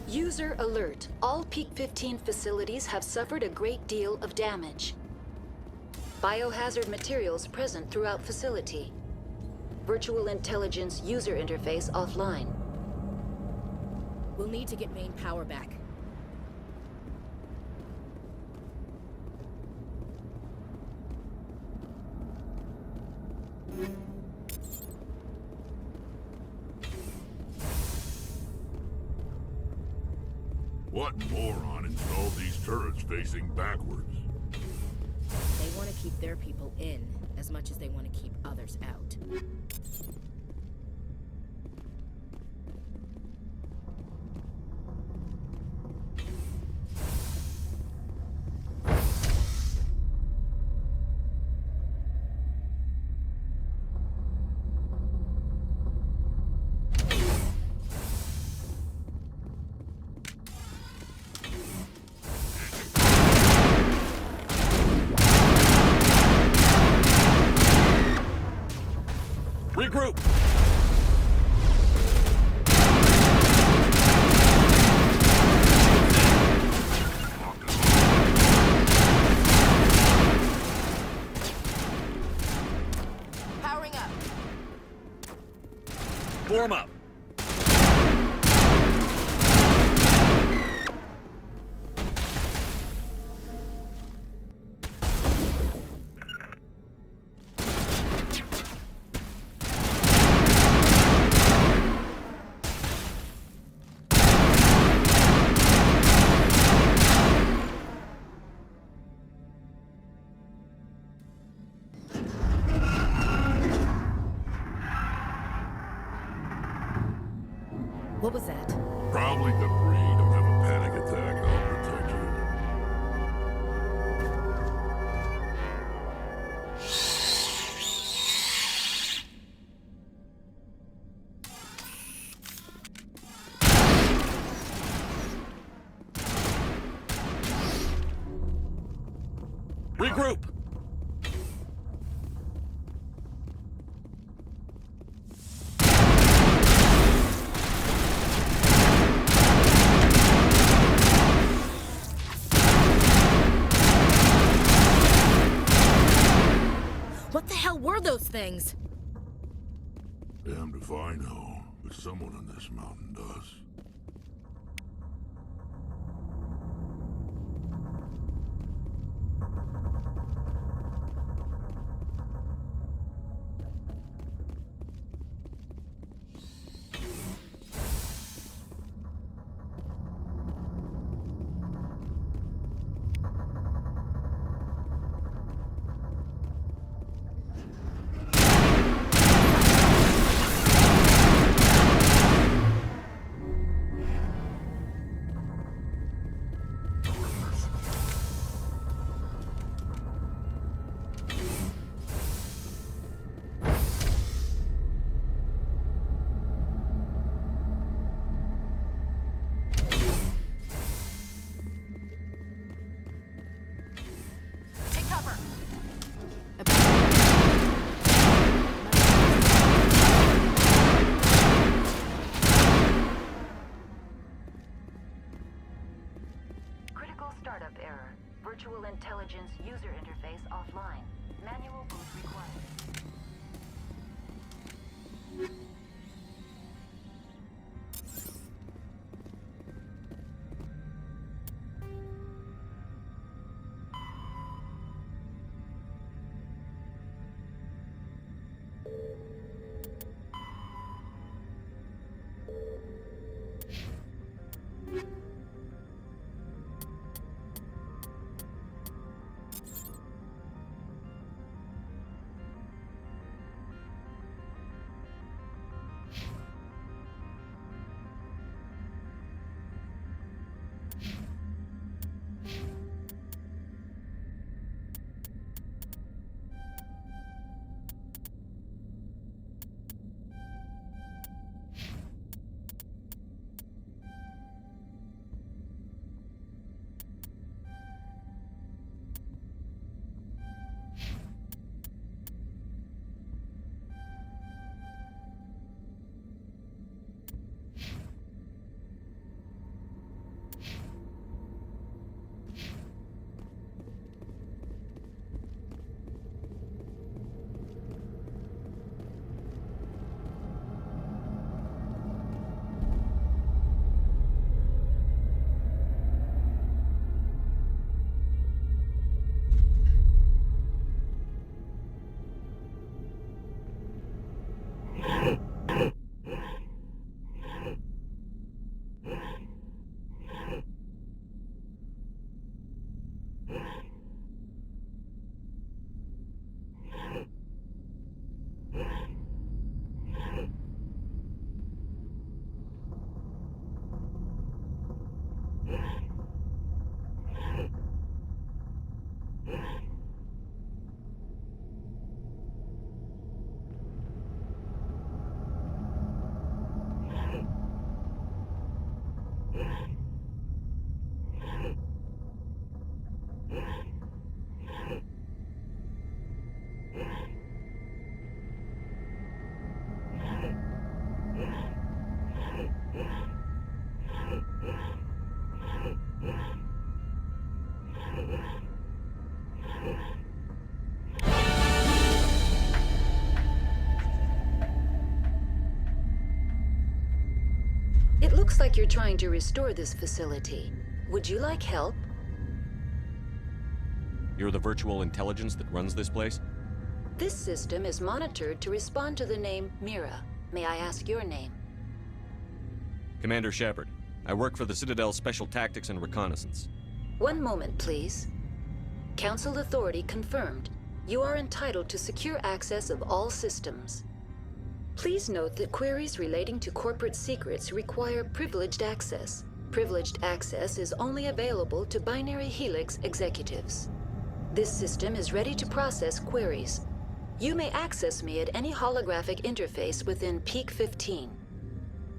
User alert. All Peak 15 facilities have suffered a great deal of damage. Biohazard materials present throughout facility. Virtual intelligence user interface offline. We'll need to get main power back. What moron installed these turrets facing backwards? They want to keep their people in as much as they want to keep others out. Regroup! Powering up. Form up. What was that? Probably debris. Don't have a panic attack. I'll protect you. Regroup! What the hell were those things? Damned if I know, but someone on this mountain does. Startup error. Virtual intelligence user interface offline. Manual boot required. like you're trying to restore this facility. Would you like help? You're the virtual intelligence that runs this place? This system is monitored to respond to the name Mira. May I ask your name? Commander Shepard. I work for the Citadel Special Tactics and Reconnaissance. One moment, please. Council authority confirmed. You are entitled to secure access of all systems. Please note that queries relating to corporate secrets require privileged access. Privileged access is only available to Binary Helix executives. This system is ready to process queries. You may access me at any holographic interface within Peak 15.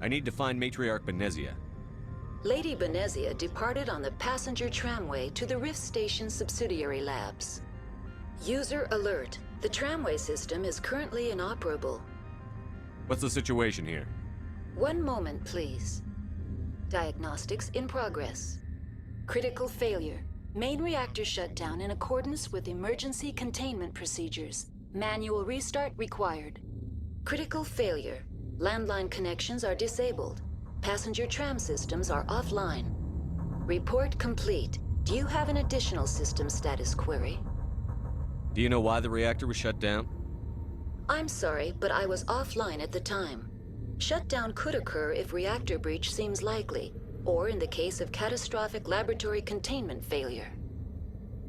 I need to find Matriarch Benezia. Lady Benezia departed on the passenger tramway to the Rift Station subsidiary labs. User alert. The tramway system is currently inoperable. What's the situation here? One moment, please. Diagnostics in progress. Critical failure. Main reactor shutdown in accordance with emergency containment procedures. Manual restart required. Critical failure. Landline connections are disabled. Passenger tram systems are offline. Report complete. Do you have an additional system status query? Do you know why the reactor was shut down? I'm sorry, but I was offline at the time. Shutdown could occur if reactor breach seems likely, or in the case of catastrophic laboratory containment failure.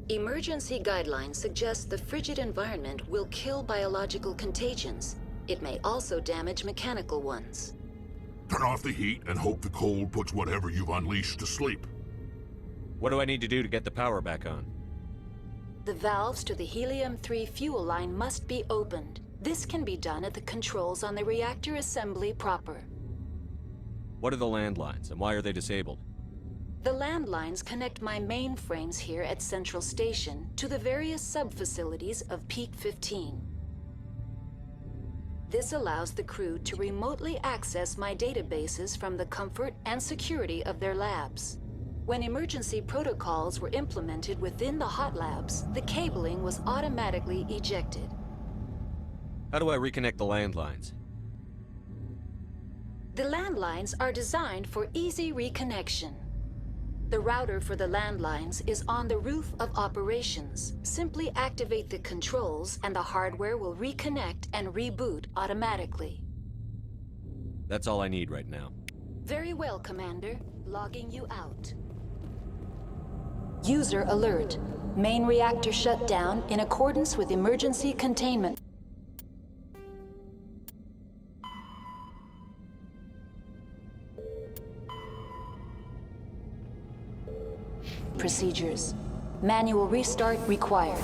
Emergency guidelines suggest the frigid environment will kill biological contagions. It may also damage mechanical ones. Turn off the heat and hope the cold puts whatever you've unleashed to sleep. What do I need to do to get the power back on? The valves to the helium-3 fuel line must be opened. This can be done at the controls on the reactor assembly proper. What are the landlines, and why are they disabled? The landlines connect my mainframes here at Central Station to the various sub-facilities of Peak 15. This allows the crew to remotely access my databases from the comfort and security of their labs. When emergency protocols were implemented within the hot labs, the cabling was automatically ejected. How do I reconnect the landlines? The landlines are designed for easy reconnection. The router for the landlines is on the roof of operations. Simply activate the controls and the hardware will reconnect and reboot automatically. That's all I need right now. Very well, Commander. Logging you out. User alert. Main reactor shut down in accordance with emergency containment procedures. Manual restart required.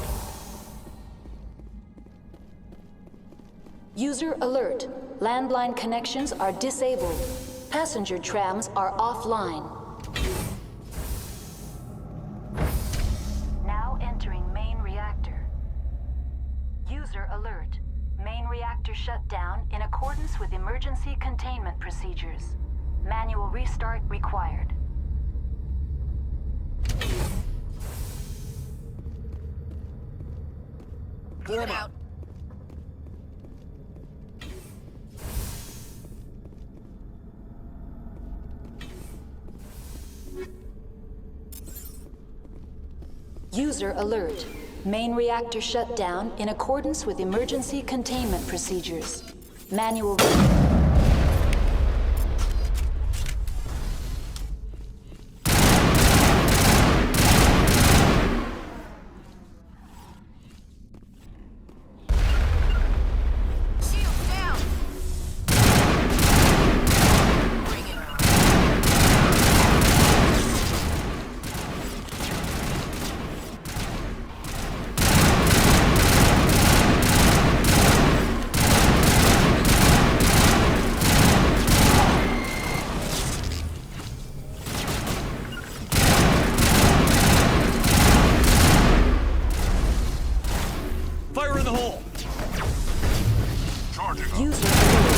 User alert. Landline connections are disabled. Passenger trams are offline. Now entering main reactor. User alert. Main reactor shut down in accordance with emergency containment procedures. Manual restart required. Clear it out. User alert. Main reactor shut down in accordance with emergency containment procedures. Manual... Fire in the hole! Charging up. User alert.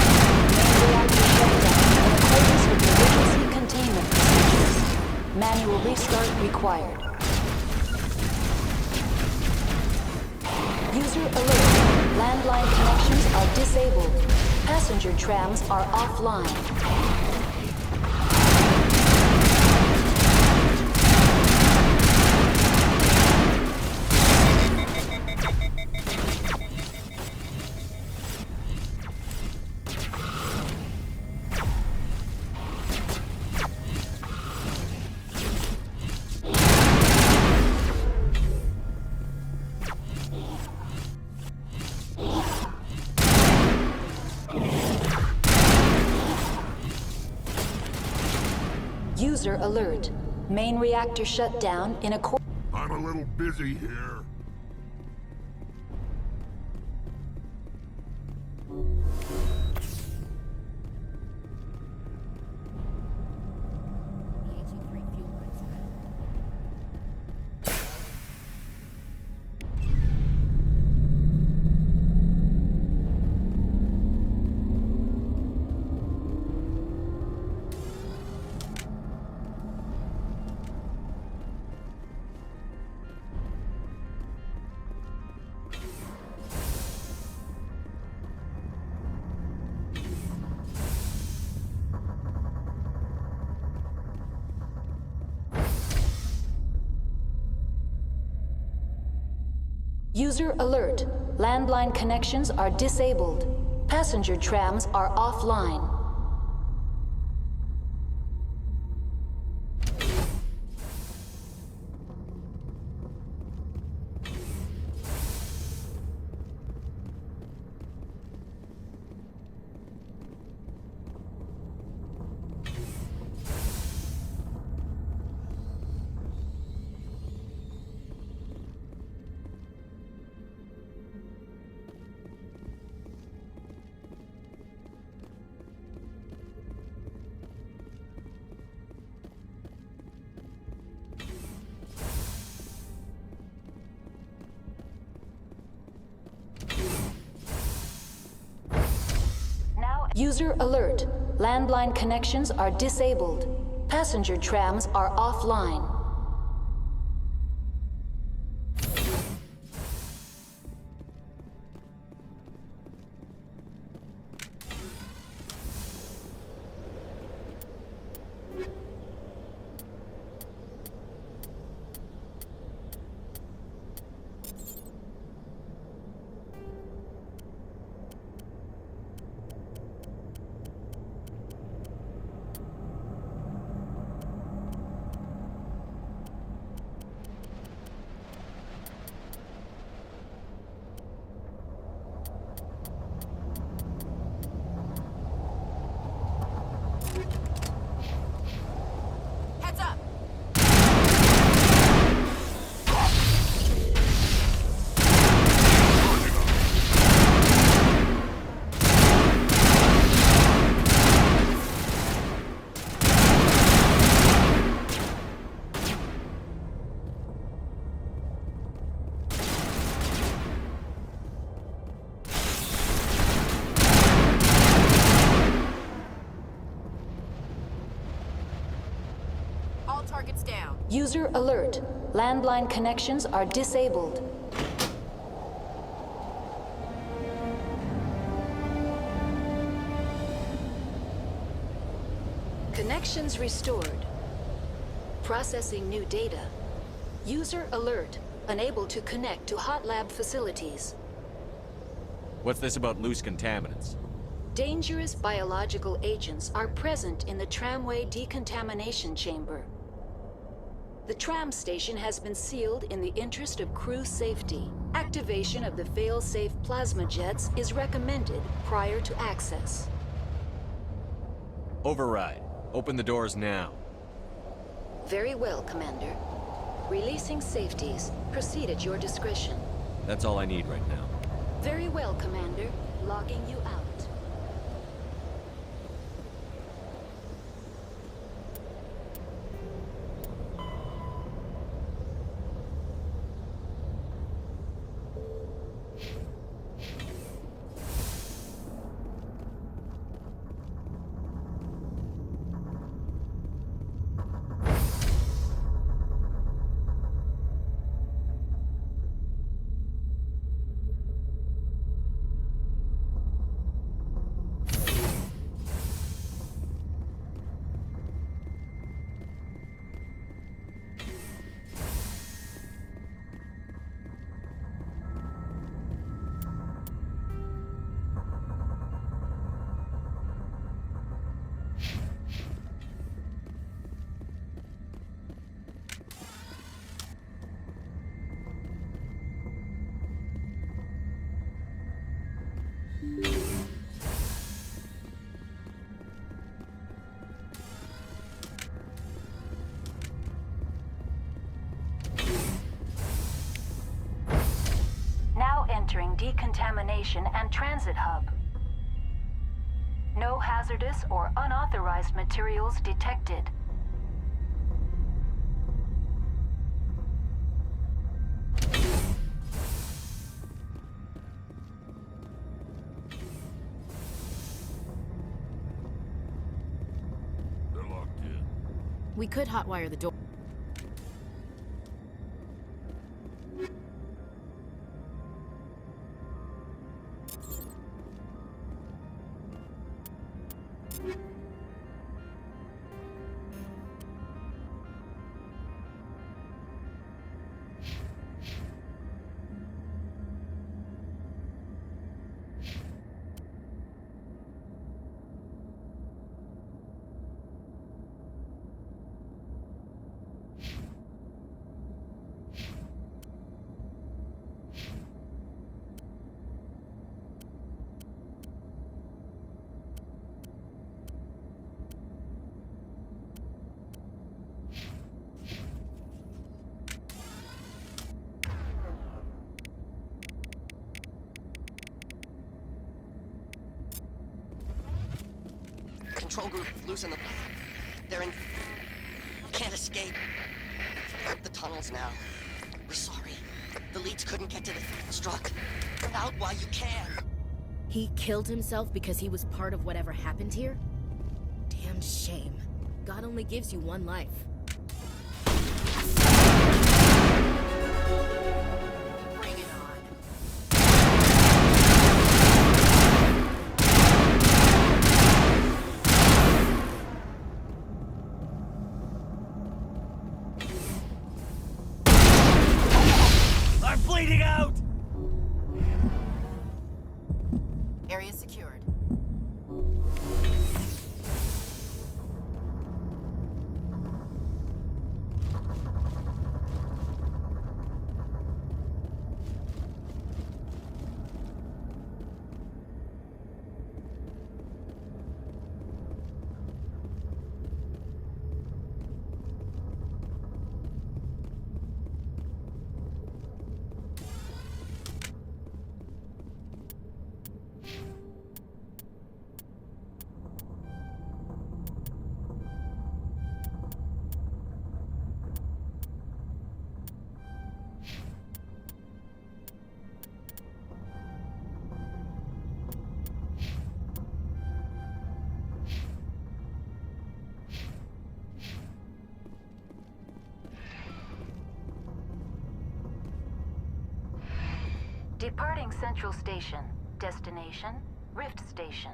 Main reactor shut down in accordance with emergency containment procedures. Manual restart required. User alert. Landline connections are disabled. Passenger trams are offline. User alert. Main reactor shut down in a I'm a little busy here. The HE3 fuel line's back. User alert. Landline connections are disabled. Passenger trams are offline. User alert. Landline connections are disabled. Passenger trams are offline. Heads up! All targets down. User alert. Landline connections are disabled. Connections restored. Processing new data. User alert. Unable to connect to hot lab facilities. What's this about loose contaminants? Dangerous biological agents are present in the tramway decontamination chamber. The tram station has been sealed in the interest of crew safety. Activation of the fail-safe plasma jets is recommended prior to access. Override. Open the doors now. Very well, Commander. Releasing safeties. Proceed at your discretion. That's all I need right now. Very well, Commander. Logging you out. decontamination and transit hub. No hazardous or unauthorized materials detected. They're locked in. We could hotwire the door. Control group, loosen them. They're in... Can't escape. The tunnels now. We're sorry. The leads couldn't get to the... Struck. Get out while you can. He killed himself because he was part of whatever happened here? Damn shame. God only gives you one life. Bring it on. I'm bleeding out! Area secured. Departing Central Station. Destination, Rift Station.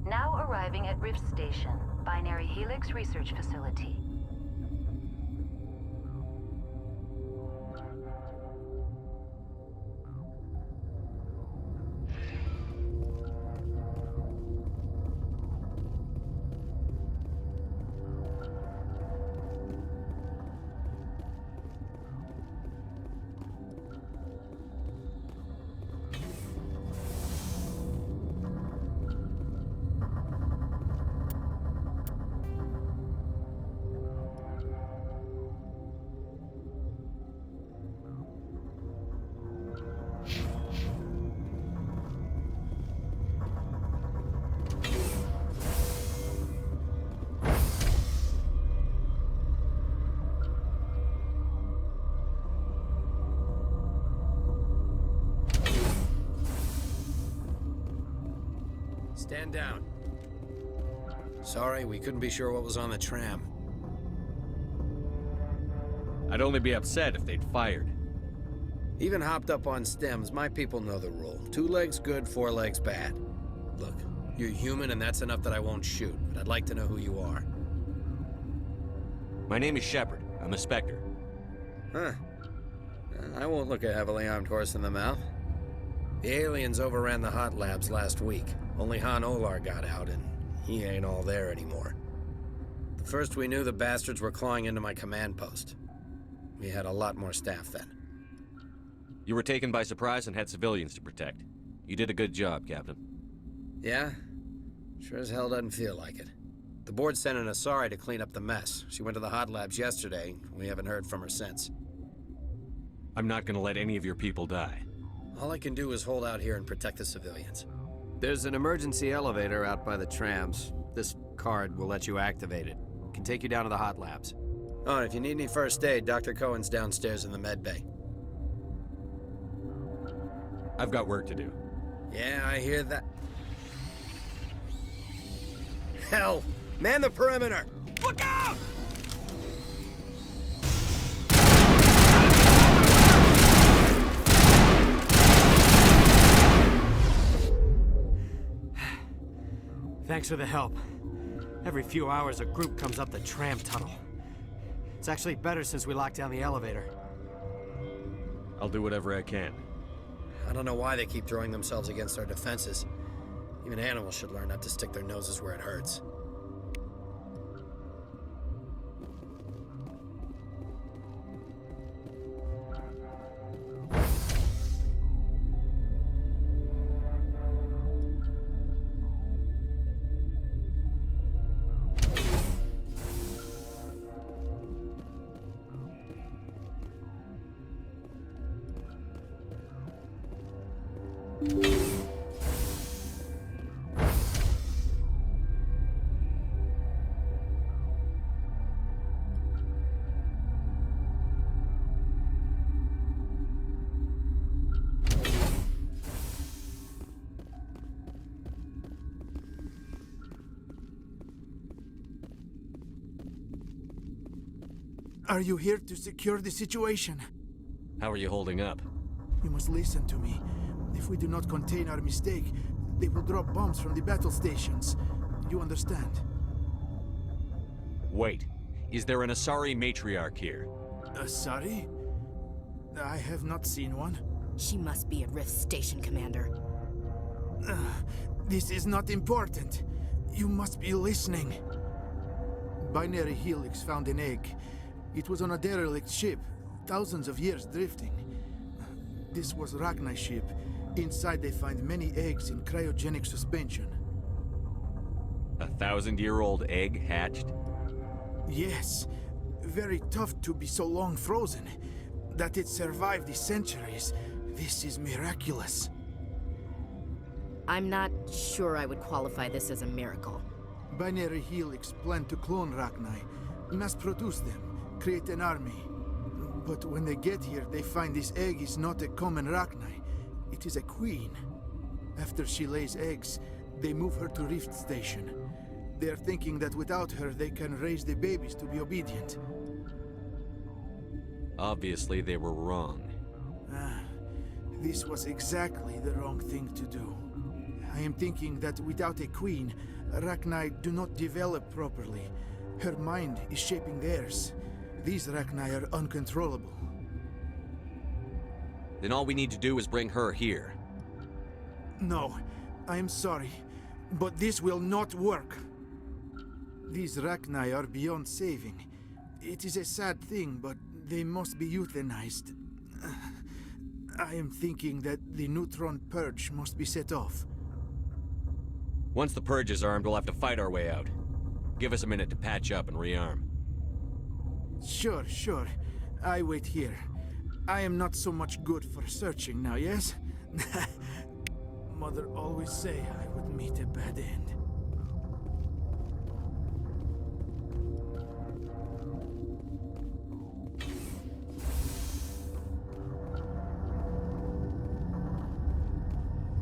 Now arriving at Rift Station, Binary Helix Research Facility. Stand down. Sorry, we couldn't be sure what was on the tram. I'd only be upset if they'd fired. Even hopped up on stems, my people know the rule. 2 legs good, 4 legs bad. Look, you're human and that's enough that I won't shoot, but I'd like to know who you are. My name is Shepard. I'm a Spectre. Huh. I won't look a heavily armed horse in the mouth. The aliens overran the hot labs last week. Only Han Olar got out, and he ain't all there anymore. The first we knew, the bastards were clawing into my command post. We had a lot more staff then. You were taken by surprise and had civilians to protect. You did a good job, Captain. Yeah? Sure as hell doesn't feel like it. The board sent an Asari to clean up the mess. She went to the hot labs yesterday. We haven't heard from her since. I'm not gonna let any of your people die. All I can do is hold out here and protect the civilians. There's an emergency elevator out by the trams. This card will let you activate it. Can take you down to the hot labs. Oh, and if you need any first aid, Dr. Cohen's downstairs in the med bay. I've got work to do. Yeah, I hear that. Hell! Man the perimeter! Look out! Thanks for the help. Every few hours, a group comes up the tram tunnel. It's actually better since we locked down the elevator. I'll do whatever I can. I don't know why they keep throwing themselves against our defenses. Even animals should learn not to stick their noses where it hurts. Are you here to secure the situation? How are you holding up? You must listen to me. If we do not contain our mistake, they will drop bombs from the battle stations. You understand? Wait. Is there an Asari Matriarch here? Asari? I have not seen one. She must be at Rift Station, Commander. This is not important. You must be listening. Binary Helix found an egg. It was on a derelict ship, thousands of years drifting. This was Rachni's ship. Inside they find many eggs in cryogenic suspension. A 1,000-year-old egg hatched? Yes. Very tough to be so long frozen. That it survived the centuries. This is miraculous. I'm not sure I would qualify this as a miracle. Binary Helix planned to clone Rachni, mass produce them, create an army. But when they get here, they find this egg is not a common Rachni. It is a queen. After she lays eggs, they move her to Rift Station. They are thinking that without her, they can raise the babies to be obedient. Obviously, they were wrong. This was exactly the wrong thing to do. I am thinking that without a queen, Rachni do not develop properly. Her mind is shaping theirs. These Rachni are uncontrollable. Then all we need to do is bring her here. No, I am sorry, but this will not work. These Rachni are beyond saving. It is a sad thing, but they must be euthanized. I am thinking that the neutron purge must be set off. Once the purge is armed, we'll have to fight our way out. Give us a minute to patch up and rearm. Sure. I wait here. I am not so much good for searching now, yes? Mother always say I would meet a bad end.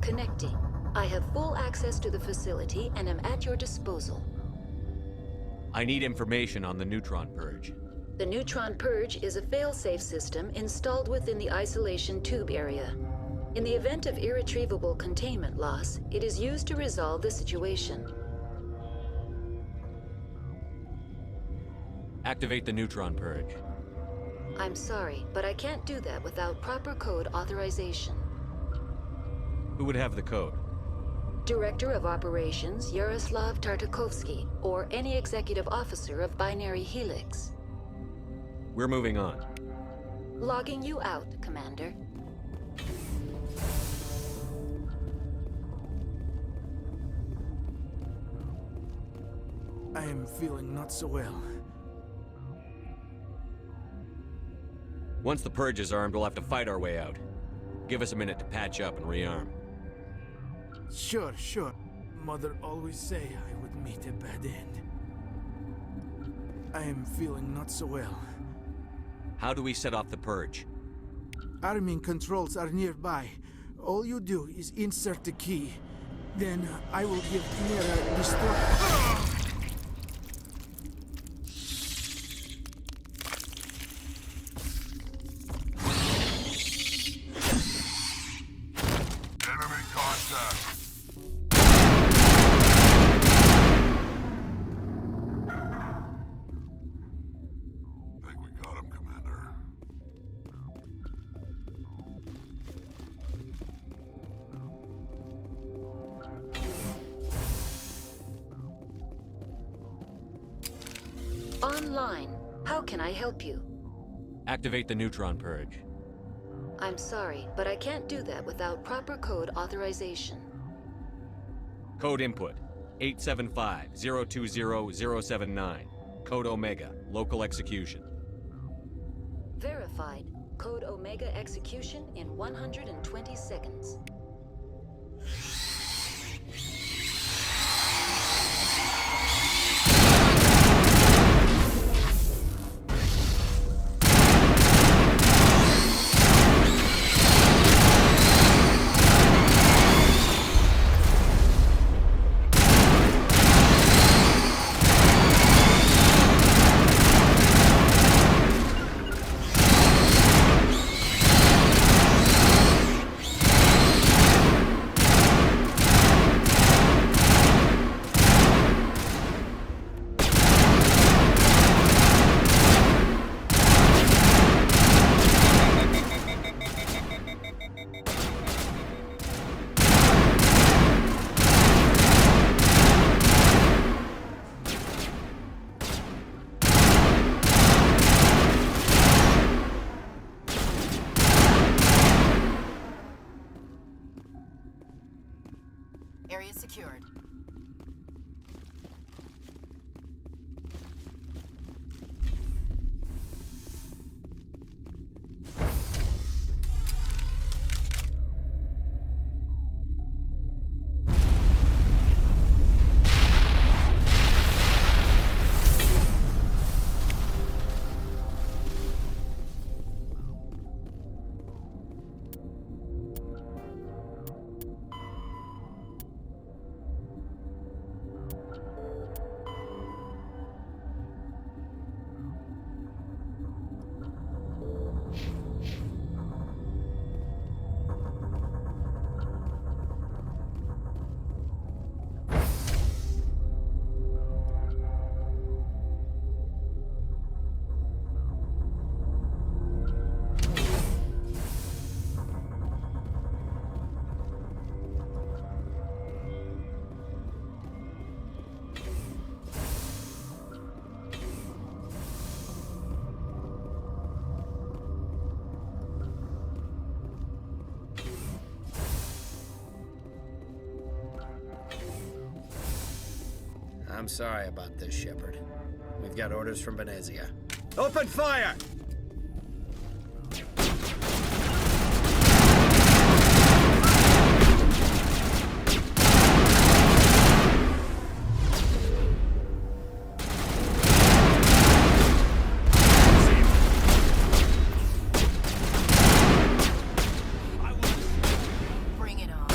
Connecting. I have full access to the facility and am at your disposal. I need information on the neutron purge. The neutron purge is a fail-safe system installed within the isolation tube area. In the event of irretrievable containment loss, it is used to resolve the situation. Activate the neutron purge. I'm sorry, but I can't do that without proper code authorization. Who would have the code? Director of Operations Yaroslav Tartakovsky, or any executive officer of Binary Helix. We're moving on. Logging you out, Commander. I am feeling not so well. Once the Purge is armed, we'll have to fight our way out. Give us a minute to patch up and rearm. Sure, sure. Mother always say I would meet a bad end. I am feeling not so well. How do we set off the Purge? Arming controls are nearby. All you do is insert the key. Then I will give Mira destruct. Enemy contact! Think we got him, Commander. Online. How can I help you? Activate the Neutron Purge. I'm sorry, but I can't do that without proper code authorization. Code input 875-020-079. Code Omega. Local execution. Verified. Code Omega execution in 120 seconds. Area secured. I'm sorry about this, Shepard. We've got orders from Benezia. Open fire! Bring it on.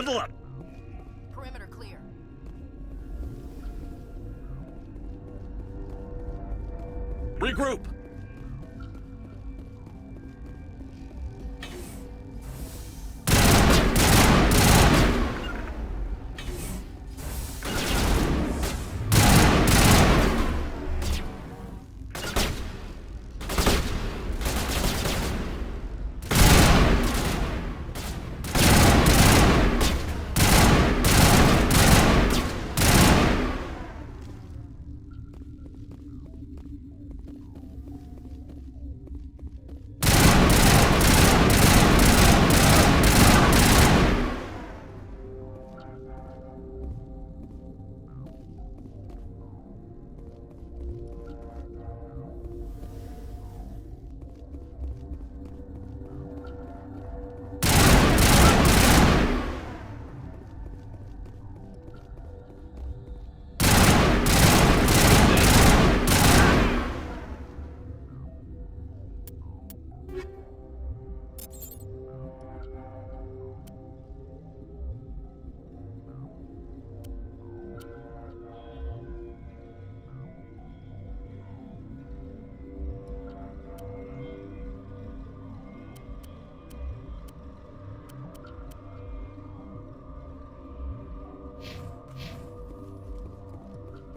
Bundle up! Perimeter clear. Regroup!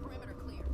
Perimeter clear.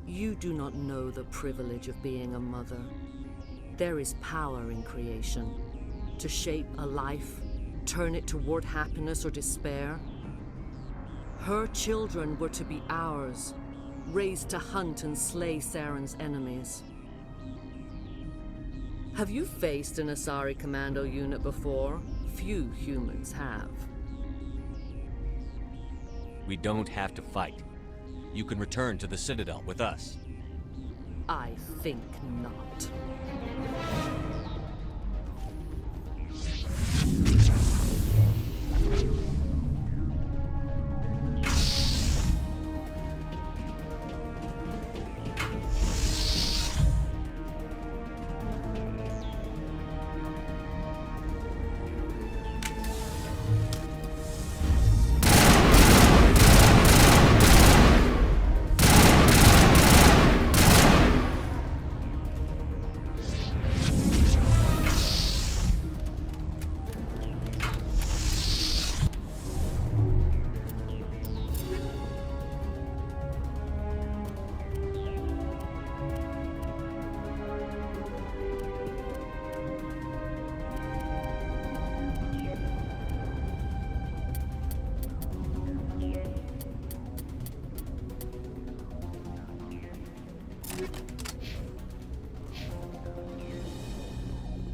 You do not know the privilege of being a mother. There is power in creation. To shape a life, turn it toward happiness or despair. Her children were to be ours, raised to hunt and slay Saren's enemies. Have you faced an Asari commando unit before? Few humans have. We don't have to fight. You can return to the Citadel with us. I think not.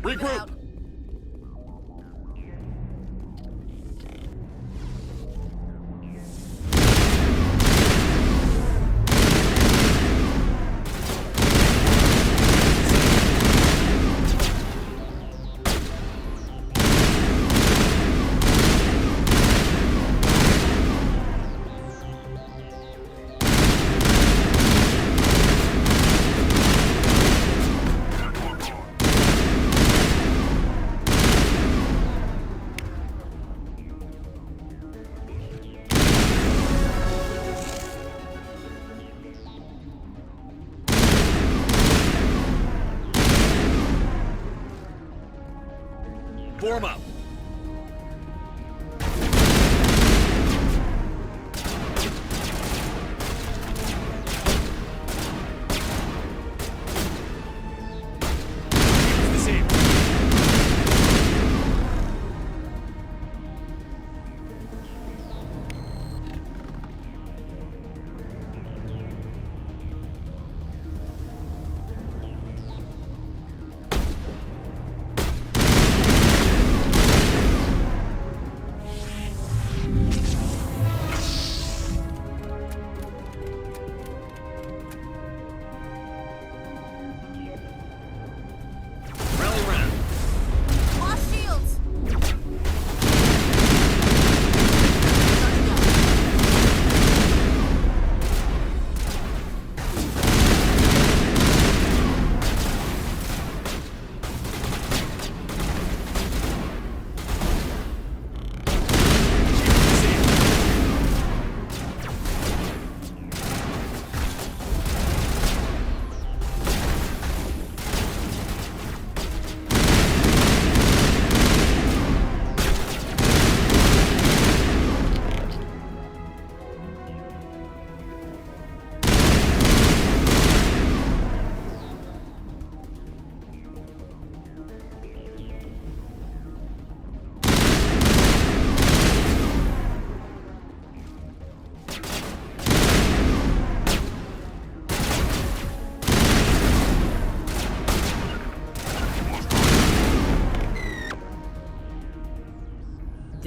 Regroup! Form up.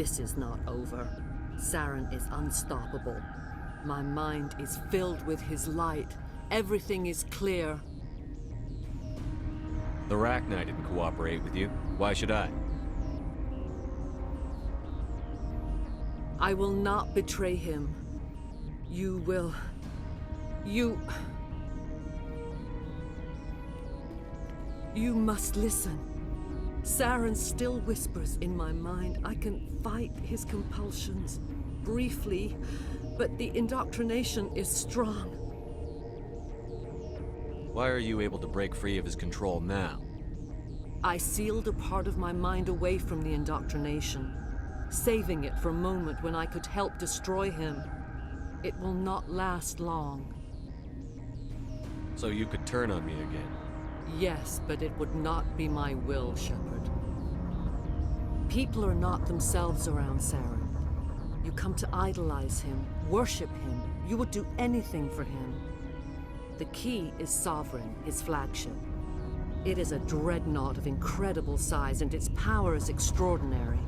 this is not over. Saren is unstoppable. My mind is filled with his light. Everything is clear. The Rachni didn't cooperate with you. Why should I? I will not betray him. You will... You must listen. Saren still whispers in my mind. I can fight his compulsions, briefly, but the indoctrination is strong. Why are you able to break free of his control now? I sealed a part of my mind away from the indoctrination, saving it for a moment when I could help destroy him. It will not last long. So you could turn on me again? Yes, but it would not be my will, Shepard. People are not themselves around Saren. You come to idolize him, worship him. You would do anything for him. The key is Sovereign, his flagship. It is a dreadnought of incredible size, and its power is extraordinary.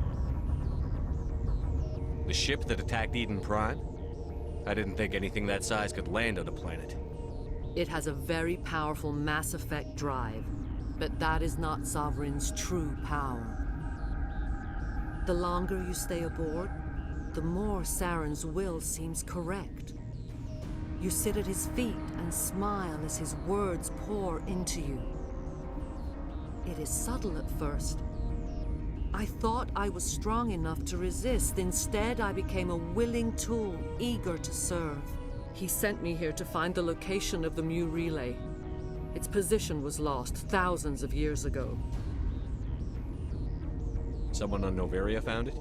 The ship that attacked Eden Prime? I didn't think anything that size could land on a planet. It has a very powerful Mass Effect drive, but that is not Sovereign's true power. The longer you stay aboard, the more Saren's will seems correct. You sit at his feet and smile as his words pour into you. It is subtle at first. I thought I was strong enough to resist. Instead, I became a willing tool, eager to serve. He sent me here to find the location of the Mu relay. Its position was lost thousands of years ago. Someone on Noveria found it?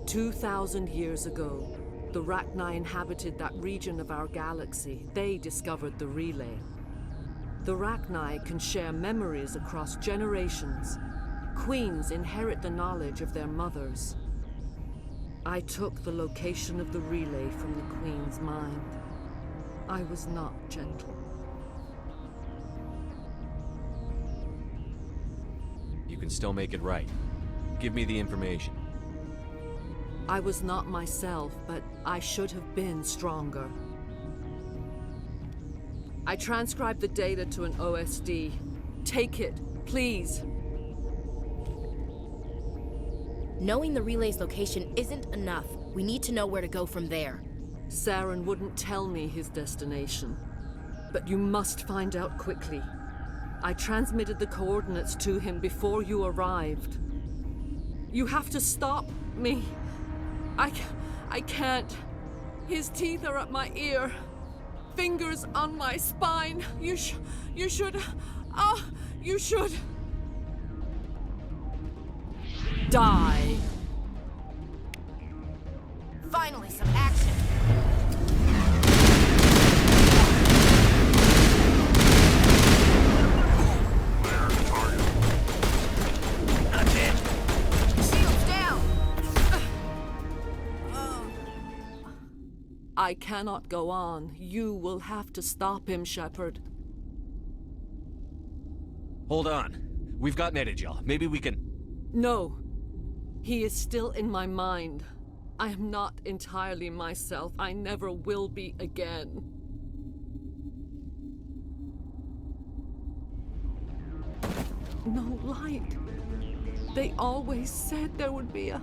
2,000 years ago, the Rachni inhabited that region of our galaxy. They discovered the relay. The Rachni can share memories across generations. Queens inherit the knowledge of their mothers. I took the location of the relay from the Queen's mind. I was not gentle. You can still make it right. Give me the information. I was not myself, but I should have been stronger. I transcribed the data to an OSD. Take it, please. Knowing the relay's location isn't enough. We need to know where to go from there. Saren wouldn't tell me his destination. But you must find out quickly. I transmitted the coordinates to him before you arrived. You have to stop me. I can't. His teeth are at my ear. Fingers on my spine. You should. You should. Die. Finally, some action. Shields down. I cannot go on. You will have to stop him, Shepard. Hold on. We've got Medigel. Maybe we can... No. He is still in my mind. I am not entirely myself. I never will be again. No light. They always said there would be a...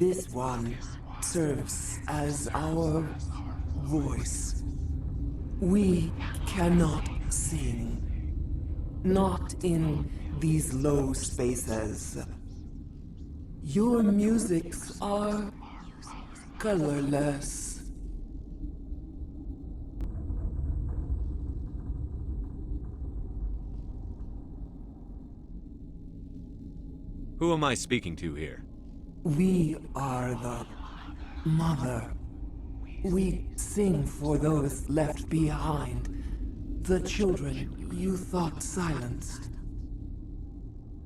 This one serves as our voice. We cannot sing. Not in these low spaces. Your musics are colorless. Who am I speaking to here? We are the mother. We sing for those left behind. The children you thought silenced.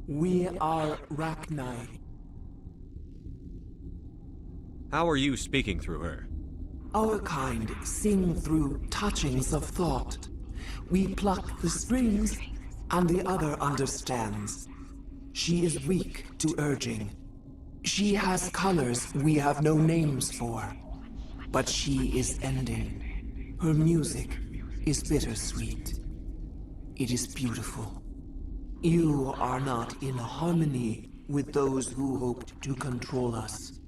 We are Rachni. How are you speaking through her? Our kind sing through touchings of thought. We pluck the strings, and the other understands. She is weak to urging. She has colors we have no names for. But she is ending. Her music is bittersweet. It is beautiful. You are not in harmony with those who hoped to control us.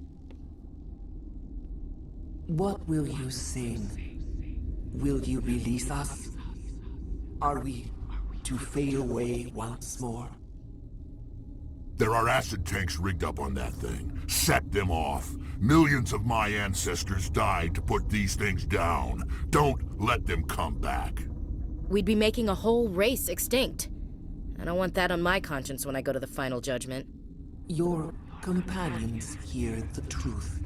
What will you sing? Will you release us? Are we to fade away once more? There are acid tanks rigged up on that thing. Set them off. Millions of my ancestors died to put these things down. Don't let them come back. We'd be making a whole race extinct. I don't want that on my conscience when I go to the final judgment. Your companions hear the truth.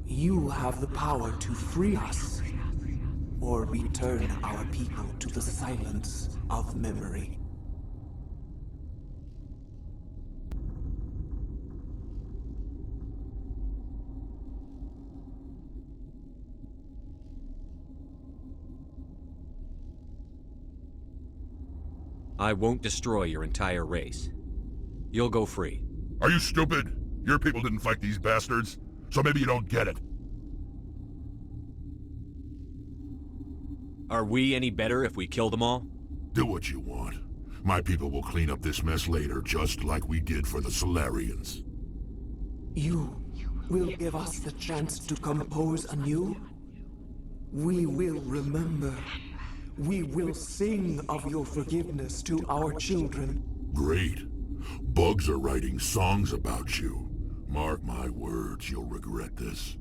You have the power to free us, or return our people to the silence of memory. I won't destroy your entire race. You'll go free. Are you stupid? Your people didn't fight these bastards, so maybe you don't get it. Are we any better if we kill them all? Do what you want. My people will clean up this mess later, just like we did for the Solarians. You will give us the chance to compose anew? We will remember. We will sing of your forgiveness to our children. Great. Bugs are writing songs about you. Mark my words, you'll regret this.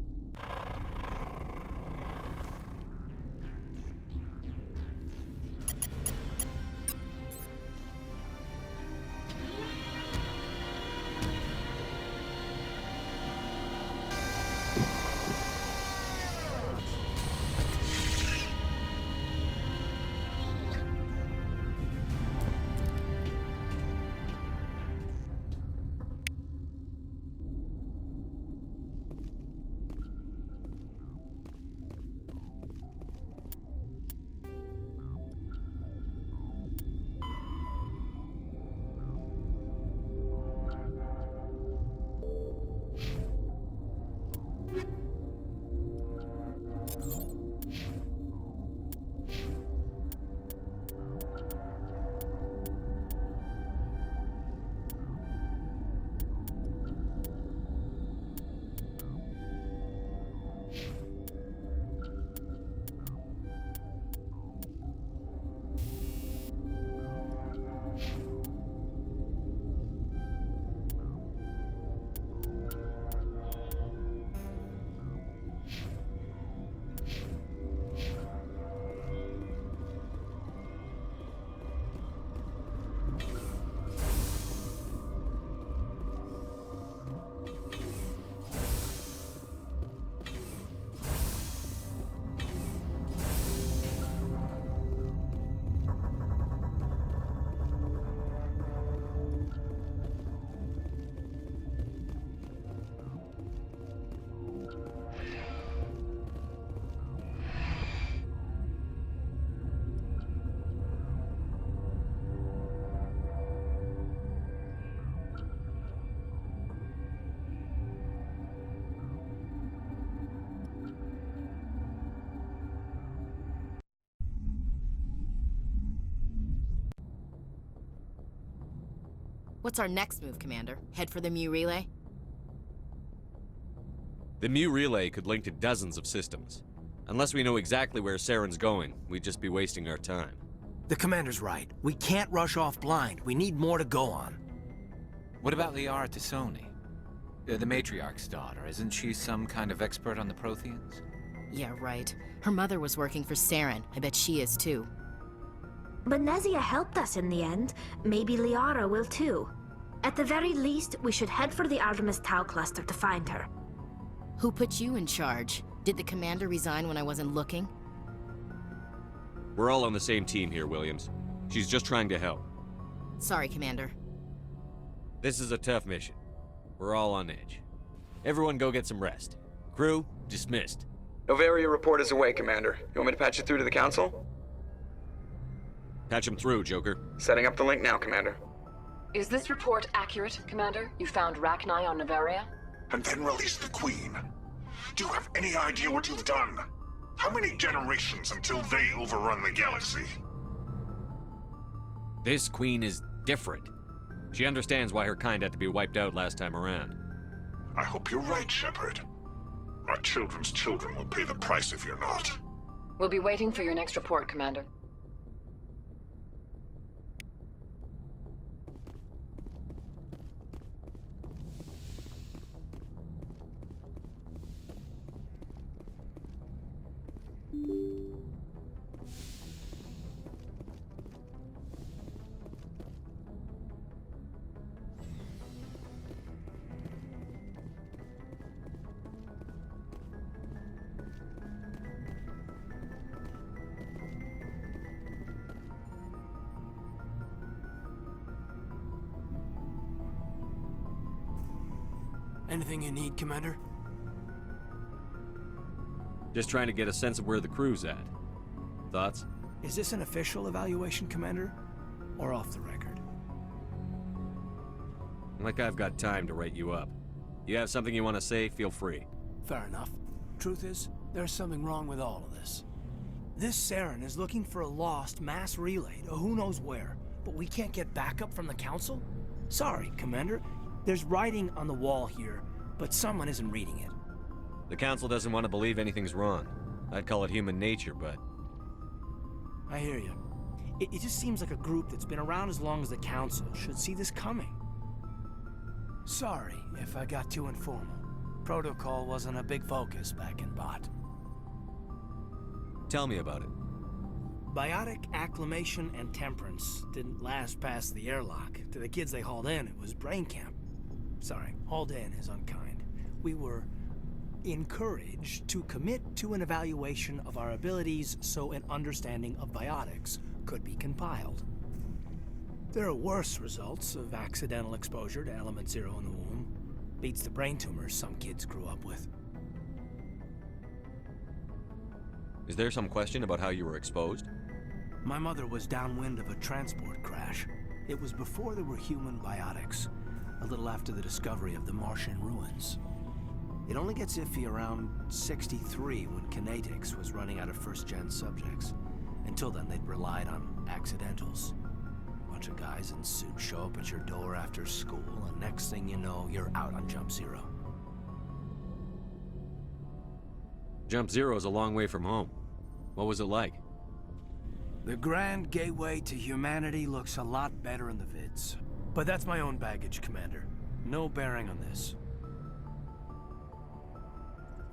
What's our next move, Commander? Head for the Mu relay? The Mu relay could link to dozens of systems. Unless we know exactly where Saren's going, we'd just be wasting our time. The commander's right. We can't rush off blind. We need more to go on. What about Liara Tassoni? The Matriarch's daughter. Isn't she some kind of expert on the Protheans? Yeah, right. Her mother was working for Saren. I bet she is too. Benezia helped us in the end. Maybe Liara will too. At the very least, we should head for the Artemis Tau cluster to find her. Who put you in charge? Did the commander resign when I wasn't looking? We're all on the same team here, Williams. She's just trying to help. Sorry, Commander. This is a tough mission. We're all on edge. Everyone go get some rest. Crew, dismissed. Novaria report is away, Commander. You want me to patch it through to the Council? Patch him through, Joker. Setting up the link now, Commander. Is this report accurate, Commander? You found Rachni on Novaria? And then release the Queen. Do you have any idea what you've done? How many generations until they overrun the galaxy? This Queen is different. She understands why her kind had to be wiped out last time around. I hope you're right, Shepard. Our children's children will pay the price if you're not. We'll be waiting for your next report, Commander. Anything you need, Commander? Just trying to get a sense of where the crew's at. Thoughts? Is this an official evaluation, Commander? Or off the record? Like I've got time to write you up. You have something you want to say, feel free. Fair enough. Truth is, there's something wrong with all of this. This Saren is looking for a lost mass relay to who knows where, but we can't get backup from the Council? Sorry, Commander. There's writing on the wall here, but someone isn't reading it. The Council doesn't want to believe anything's wrong. I'd call it human nature, but... I hear you. It just seems like a group that's been around as long as the Council should see this coming. Sorry if I got too informal. Protocol wasn't a big focus back in Bot. Tell me about it. Biotic acclimation and temperance didn't last past the airlock. To the kids they hauled in, it was brain camp. Sorry, hauled in is unkind. We were encouraged to commit to an evaluation of our abilities so an understanding of biotics could be compiled. There are worse results of accidental exposure to element 0 in the womb. Beats the brain tumors some kids grew up with. Is there some question about how you were exposed? My mother was downwind of a transport crash. It was before there were human biotics, a little after the discovery of the Martian ruins. It only gets iffy around 63 when Kinetics was running out of first-gen subjects. Until then, they'd relied on accidentals. Bunch of guys in suits show up at your door after school, and next thing you know, you're out on Jump Zero. Jump Zero's a long way from home. What was it like? The grand gateway to humanity looks a lot better in the vids. But that's my own baggage, Commander. No bearing on this.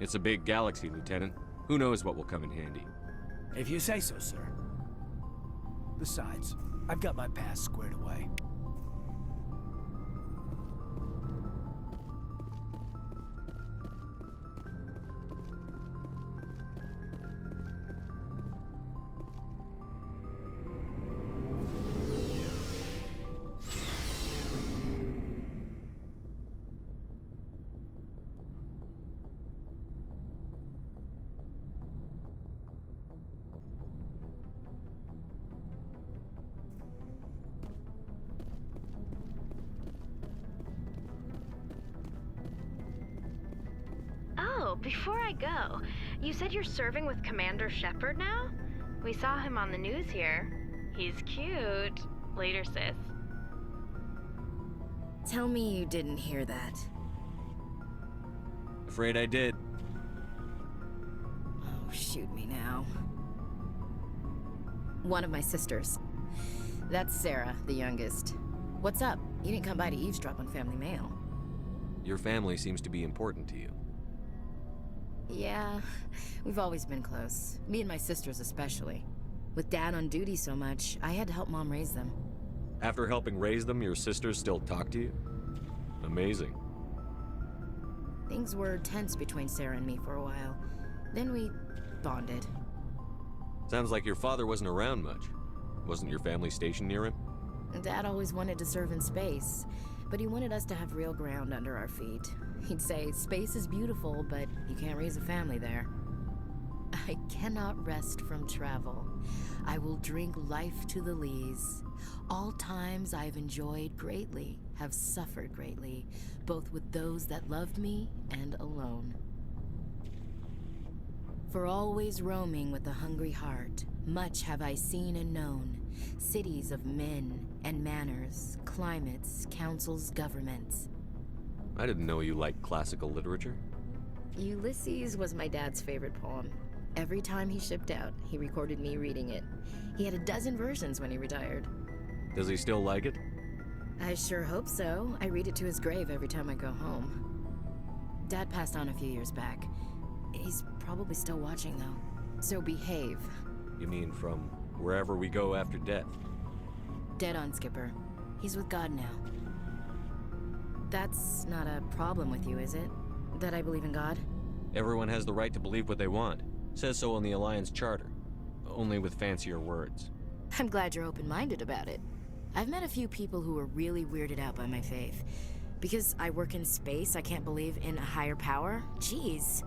It's a big galaxy, Lieutenant. Who knows what will come in handy? If you say so, sir. Besides, I've got my past squared away. Before I go, you said you're serving with Commander Shepard now? We saw him on the news here. He's cute. Later, sis. Tell me you didn't hear that. afraid I did. Oh, shoot me now. One of my sisters. That's Sarah, the youngest. What's up? You didn't come by to eavesdrop on family mail. Your family seems to be important to you. Yeah, we've always been close. Me and my sisters especially. With Dad on duty so much, I had to help Mom raise them. After helping raise them, your sisters still talk to you? Amazing. Things were tense between Sarah and me for a while. Then we bonded. Sounds like your father wasn't around much. Wasn't your family stationed near him? Dad always wanted to serve in space, but he wanted us to have real ground under our feet. He'd say, space is beautiful, but you can't raise a family there. I cannot rest from travel. I will drink life to the lees. All times I've enjoyed greatly, have suffered greatly, both with those that loved me and alone. For always roaming with a hungry heart, much have I seen and known, cities of men and manners, climates, councils, governments. I didn't know you liked classical literature. Ulysses was my dad's favorite poem. Every time he shipped out, he recorded me reading it. He had a dozen versions when he retired. Does he still like it? I sure hope so. I read it to his grave every time I go home. Dad passed on a few years back. He's probably still watching, though. So behave. You mean from wherever we go after death? Dead on, Skipper. He's with God now. That's not a problem with you, is it? That I believe in God? Everyone has the right to believe what they want. Says so in the Alliance Charter. Only with fancier words. I'm glad you're open-minded about it. I've met a few people who are really weirded out by my faith. Because I work in space, I can't believe in a higher power? Jeez.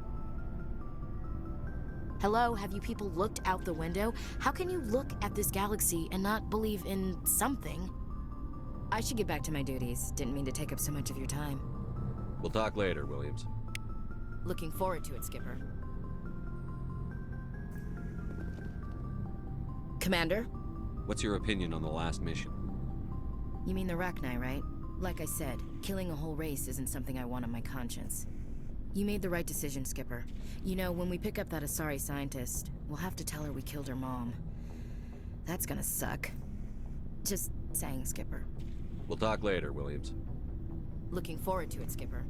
Hello, have you people looked out the window? How can you look at this galaxy and not believe in something? I should get back to my duties. Didn't mean to take up so much of your time. We'll talk later, Williams. Looking forward to it, Skipper. Commander? What's your opinion on the last mission? You mean the Rachni, right? Like I said, killing a whole race isn't something I want on my conscience. You made the right decision, Skipper. You know, when we pick up that Asari scientist, we'll have to tell her we killed her mom. That's gonna suck. Just saying, Skipper. We'll talk later, Williams. Looking forward to it, Skipper.